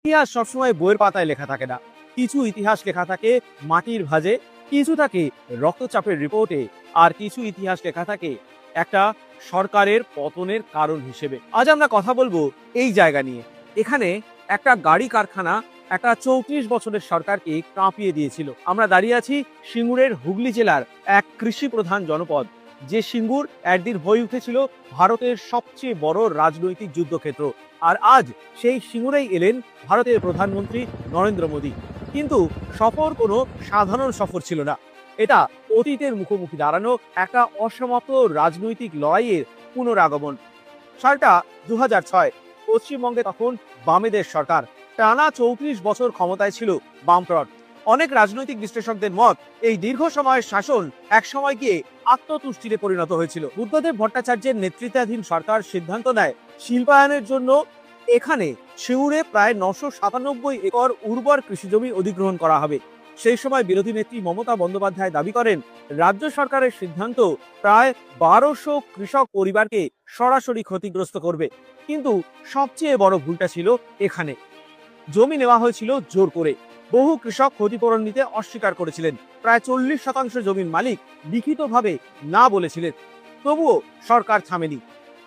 ইতিহাস সবসময় বইয়ের পাতায় লেখা থাকে না। কিছু ইতিহাস লেখা থাকে মাটির ভাঁজে, কিছু থাকে রক্তচাপের রিপোর্টে, আর কিছু ইতিহাস লেখা থাকে একটা সরকারের পতনের কারণ হিসেবে। আজ আমরা কথা বলবো এই জায়গা নিয়ে। এখানে একটা গাড়ি কারখানা একটা 34 বছরের সরকারকে কাঁপিয়ে দিয়েছিল। আমরা দাঁড়িয়ে আছি সিঙ্গুরের হুগলি জেলার এক কৃষি প্রধান জনপদ, যে সিঙ্গুর একদিন হয়ে উঠেছিল ভারতের সবচেয়ে বড় রাজনৈতিক যুদ্ধক্ষেত্র। আর আজ সেই সিঙ্গুরেই এলেন ভারতের প্রধানমন্ত্রী নরেন্দ্র মোদী। কিন্তু সফর কোনো সাধারণ সফর ছিল না, এটা অতীতের মুখোমুখি দাঁড়ানো একটা অসমাপ্ত রাজনৈতিক লড়াইয়ের পুনরাগমন। সালটা 2006। পশ্চিমবঙ্গে তখন বামেদের সরকার। টানা 34 বছর ক্ষমতায় ছিল বামফ্রন্ট। অনেক রাজনৈতিক বিশ্লেষকদের মত, এই দীর্ঘ সময়ের শাসন একসময় গিয়ে আত্মতুষ্টিতে পরিণত হয়েছিল। বুদ্ধদেব ভট্টাচার্যের নেতৃত্বাধীন সরকার সিদ্ধান্ত নেয় শিল্পায়নের জন্য এখানে সিঙ্গুরে প্রায় 997 একর উর্বর কৃষিজমি অধিগ্রহণ করা হবে। সেই সময় বিরোধী নেত্রী মমতা বন্দ্যোপাধ্যায় দাবি করেন রাজ্য সরকারের সিদ্ধান্ত প্রায় 1200 কৃষক পরিবারকে সরাসরি ক্ষতিগ্রস্ত করবে। কিন্তু সবচেয়ে বড় ভুলটা ছিল এখানে, জমি নেওয়া হয়েছিল জোর করে। বহু কৃষক ক্ষতিপূরণ নিতে অস্বীকার করেছিলেন। প্রায় 40% জমির মালিক লিখিতভাবে না বলেছিলেন। তবুও সরকার থামেনি।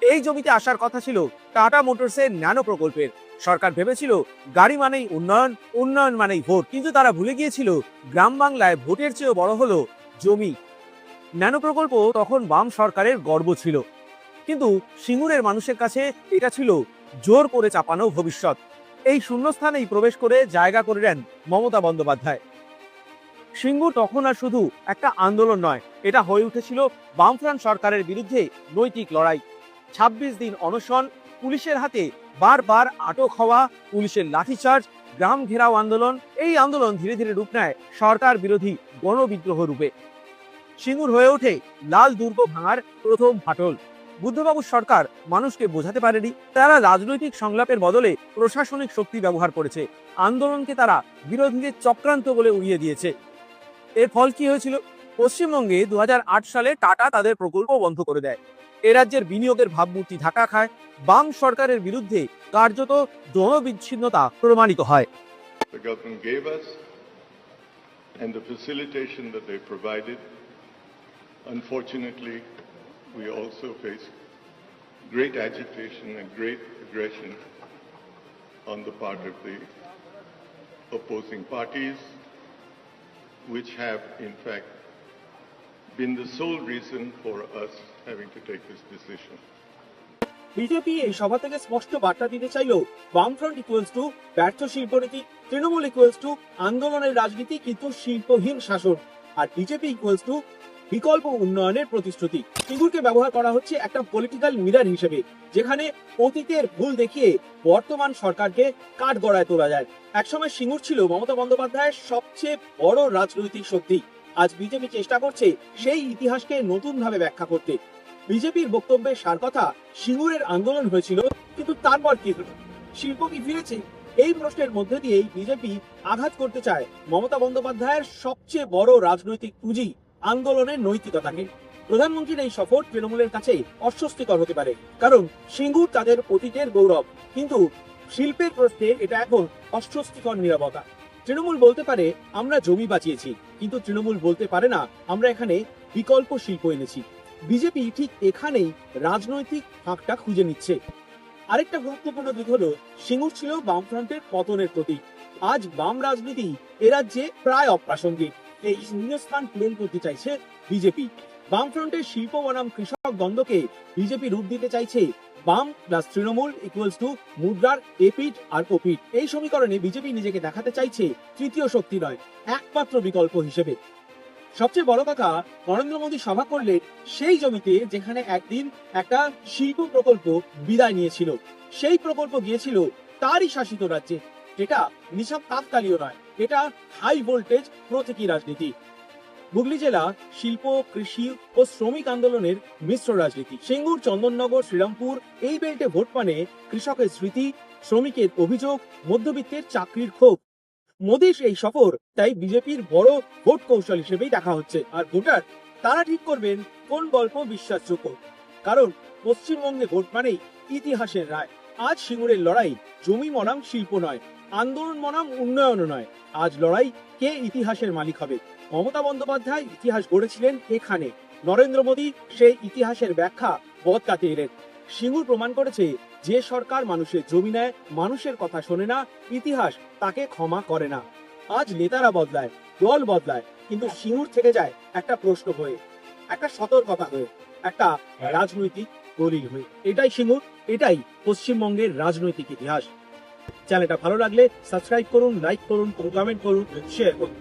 এই জমিতে আসার কথা ছিল টাটা মোটরসের ন্যানো প্রকল্পের। সরকার ভেবেছিল গাড়ি মানেই উন্নয়ন, উন্নয়ন মানেই ভোট। কিন্তু তারা ভুলে গিয়েছিল গ্রাম বাংলায় ভোটের চেয়েও বড় হলো জমি। ন্যানো প্রকল্প তখন বাম সরকারের গর্ব ছিল, কিন্তু সিঙ্গুরের মানুষের কাছে এটা ছিল জোর করে চাপানো ভবিষ্যৎ। এই শূন্যস্থানেই প্রবেশ করে জায়গা করে নেন মমতা বন্দ্যোপাধ্যায়। সিঙ্গুর তখন আর শুধু একটা আন্দোলন নয়, এটা হয়ে উঠেছিল বামফ্রন্ট সরকারের বিরুদ্ধে নৈতিক লড়াই। 26 দিন অনশন, পুলিশের হাতে বারবার আটক হওয়া, পুলিশের লাঠিচার্জ, গ্রাম ঘেরাও আন্দোলন। এই আন্দোলন ধীরে ধীরে রূপ নেয় সরকার বিরোধী গণবিদ্রোহ রূপে। সিঙ্গুর হয়ে ওঠে লাল দুর্গ ভাঙার প্রথম ফাটল। বুদ্ধবাবুর সরকার মানুষকে বোঝাতে পারেনি, তারা রাজনৈতিক সংলাপের বদলে প্রশাসনিক শক্তি ব্যবহার করেছে। আন্দোলনকে তারা বিরোধীদের চক্রান্ত বলে উড়িয়ে দিয়েছে। এর ফল কি হয়েছিল? পশ্চিমবঙ্গে 2008 সালে টাটা তাদের প্রকল্প বন্ধ করে দেয়। এ রাজ্যের বিনিয়োগের ভাবমূর্তি ধাক্কা খায়। বাম সরকারের বিরুদ্ধে কার্যত জনবিচ্ছিন্নতা প্রমাণিত হয়। The government gave us and the facilitation that they provided. Unfortunately, we also faced great agitation and great aggression on the part of the opposing parties, which have in fact been the sole reason for us having to take this decision. BJP এই সভা থেকে স্পষ্ট বার্তা দিতে চাইল বামফ্রন্ট equals to ব্যর্থ শিল্পনীতি, Trinamool equals to আন্দোলনের রাজনীতি কিন্তু শিল্পহীন শাসন, আর বিজেপি ইকুয়ালস টু বিকল্প উন্নয়নের প্রতিশ্রুতি। সিঙ্গুরকে ব্যবহার করা হচ্ছে একটা পলিটিক্যাল মিরর হিসেবে, যেখানে অতীতের ভুল দেখিয়ে বর্তমান সরকারকে কাঠগড়ায় তোলা যায়। একসময় সিঙ্গুর ছিল মমতা বন্দ্যোপাধ্যায়ের সবচেয়ে বড় রাজনৈতিক শক্তি। আজ বিজেপি চেষ্টা করছে সেই ইতিহাসকে নতুন ভাবে ব্যাখ্যা করতে। বিজেপির বক্তব্যের সার কথা, সিঙ্গুরের আন্দোলন হয়েছিল, কিন্তু তারপর কি হলো? শিল্প কি ফিরেছে? এই প্রশ্নের মধ্যে দিয়েই বিজেপি আঘাত করতে চায় মমতা বন্দ্যোপাধ্যায়ের সবচেয়ে বড় রাজনৈতিক পুঁজি, আন্দোলনের নৈতিকতাকে। প্রধানমন্ত্রীর এই সফর তৃণমূলের কাছে অস্বস্তিকর হতে পারে, কারণ সিঙ্গুর তাদের অতীতের গৌরব, কিন্তু শিল্পের প্রশ্নে এটা এখন অস্বস্তিকর নীরবতা। তৃণমূল বলতে পারে আমরা জমি বাঁচিয়েছি, কিন্তু তৃণমূল বলতে পারে না আমরা এখানে বিকল্প শিল্প এনেছি। বিজেপি ঠিক এখানেই রাজনৈতিক ফাঁকটা খুঁজে নিচ্ছে। আরেকটা গুরুত্বপূর্ণ দিক হলো, সিঙ্গুর ছিল বামফ্রন্টের পতনের প্রতীক। আজ বাম রাজনীতি এ রাজ্যে প্রায় অপ্রাসঙ্গিক। এই শূন্যস্থান পূরণ করতে চাইছে বিজেপি। বামফ্রন্টের শিল্প বনাম কৃষক দ্বন্দ্বকে বিজেপি রূপ দিতে চাইছে বাম প্লাস তৃণমূল ইকুয়ালস টু মুদ্রার এপিট আর ওপিট। এই সমীকরণে বিজেপি নিজেকে দেখাতে চাইছে তৃতীয় শক্তি নয়, একমাত্র বিকল্প হিসেবে। সবচেয়ে বড় কথা, নরেন্দ্র মোদী সভা করলেন সেই জমিতে যেখানে একদিন একটা শিল্প প্রকল্প বিদায় নিয়েছিল। সেই প্রকল্প গিয়েছিল তারই শাসিত রাজ্যে। এটা নিছক তাৎকালীয় নয়, এটা হাই ভোল্টেজ প্রতীকী রাজনীতি। হুগলি জেলা শিল্প, কৃষি ও শ্রমিক আন্দোলনের মিশ্র রাজনীতি। সিঙ্গুর, চন্দননগর, শ্রীরামপুর এই বেল্টে ভোট মানে কৃষকের স্মৃতি, শ্রমিকের অভিযোগ, মধ্যবিত্তের চাকরির ক্ষোভ। মোদীর এই সফর তাই বিজেপির বড় ভোট কৌশল হিসেবেই দেখা হচ্ছে। আর ভোটার তারা ঠিক করবেন কোন গল্প বিশ্বাসযোগ্য, কারণ পশ্চিমবঙ্গে ভোট মানেই ইতিহাসের রায়। আজ সিঙ্গুরের লড়াই জমি মনাম শিল্প নয়, আন্দোলন মনাম উন্নয়ন নয়, আজ লড়াই কে ইতিহাসের মালিক হবে। মমতা বন্দ্যোপাধ্যায় ইতিহাস গড়েছিলেন এখানে, নরেন্দ্র মোদী সেই ইতিহাসের ব্যাখ্যা বদলাতে এলেন। সিঙ্গুর প্রমাণ করেছে যে সরকার মানুষের জমি নেয়, মানুষের কথা শোনে না, ইতিহাস তাকে ক্ষমা করে না। আজ নেতারা বদলায়, দল বদলায়, কিন্তু সিঙ্গুর থেকে যায় একটা প্রশ্ন হয়ে, একটা সতর্কতা হয়ে, একটা রাজনৈতিক দলিল হয়ে। এটাই সিঙ্গুর, এটাই পশ্চিমবঙ্গের রাজনৈতিক ইতিহাস। চ্যানেলটা ভালো লাগলে সাবস্ক্রাইব করুন, লাইক করুন, কমেন্ট করুন, শেয়ার করুন।